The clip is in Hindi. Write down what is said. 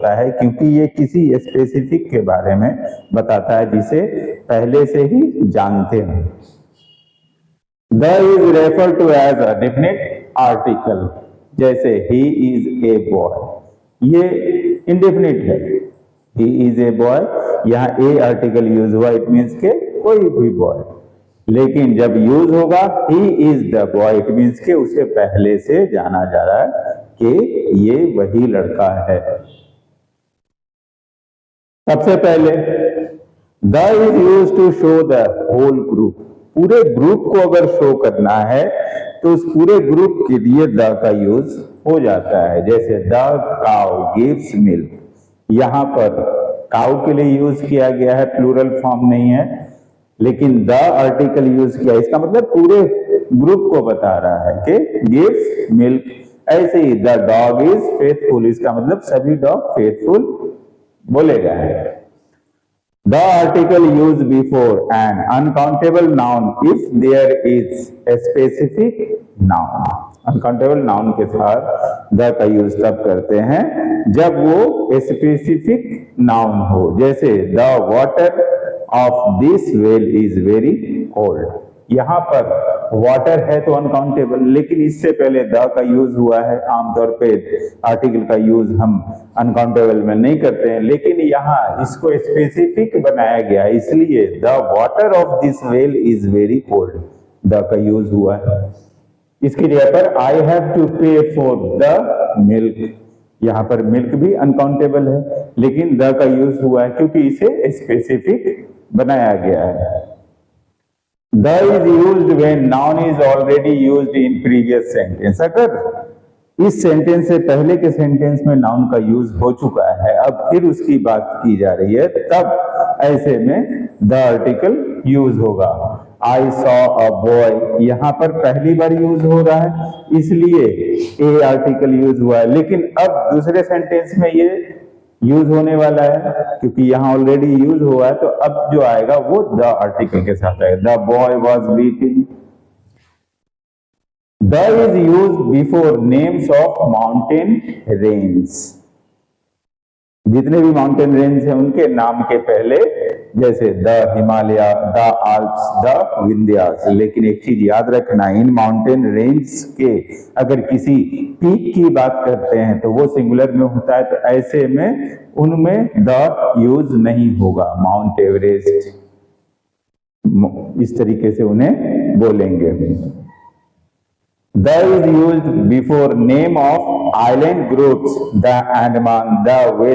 होता है, क्योंकि ये किसी स्पेसिफिक के बारे में बताता है जिसे पहले से ही जानते हैं। The is refer to as a definite article, जैसे ही इज ए बॉय, ये इंडेफिनिट है। ही इज ए बॉय, यहाँ ए आर्टिकल यूज हुआ, इट मीन्स के कोई भी बॉय। लेकिन जब यूज होगा he is the boy, it means के उसे पहले से जाना जा रहा है कि ये वही लड़का है। सबसे पहले the is use to show the whole group, पूरे ग्रुप को अगर शो करना है तो उस पूरे ग्रुप के लिए द का यूज हो जाता है। जैसे द काउ गिव्स मिल्क, यहां पर काउ के लिए यूज किया गया है, प्लूरल फॉर्म नहीं है, लेकिन द आर्टिकल यूज किया, इसका मतलब पूरे ग्रुप को बता रहा है कि गिव्स मिल्क। ऐसे ही द डॉग इज फेथफुल, इसका मतलब सभी डॉग फेथफुल बोले गए हैं। The article used before an uncountable noun if there is a specific noun. Uncountable noun के साथ the का यूज तब करते हैं जब वो स्पेसिफिक नाउन हो। जैसे the water of this well is very cold, यहाँ पर वाटर है तो अनकाउंटेबल, लेकिन इससे पहले द का यूज हुआ है। आमतौर पे आर्टिकल का यूज हम अनकाउंटेबल में नहीं करते हैं, लेकिन यहाँ इसको स्पेसिफिक बनाया गया है, इसलिए the water of this well is very cold, the का यूज हुआ है। इसकी जगह पर आई हैव टू पे फॉर द मिल्क, यहाँ पर मिल्क भी अनकाउंटेबल है, लेकिन द का यूज हुआ है क्योंकि इसे स्पेसिफिक बनाया गया है। The is used when noun is already used in previous sentence. अगर इस सेंटेंस से पहले के सेंटेंस में नाउन का यूज हो चुका है, अब फिर उसकी बात की जा रही है, तब ऐसे में द आर्टिकल यूज होगा। I saw a boy, यहाँ पर पहली बार यूज हो रहा है इसलिए ए आर्टिकल यूज हुआ है, लेकिन अब दूसरे सेंटेंस में ये यूज होने वाला है क्योंकि यहां ऑलरेडी यूज हुआ है, तो अब जो आएगा वो द आर्टिकल के साथ आएगा। The boy was beating. The is use before names of mountain range, जितने भी माउंटेन रेंज हैं उनके नाम के पहले, जैसे the Himalaya, the Alps, the Vindhyas. लेकिन एक चीज याद रखना, इन माउंटेन रेंज के अगर किसी पीक की बात करते हैं तो वो सिंगुलर में होता है, तो ऐसे में उनमें द यूज नहीं होगा। माउंट एवरेस्ट, इस तरीके से उन्हें बोलेंगे। The is used before name of island groups, the Andaman, the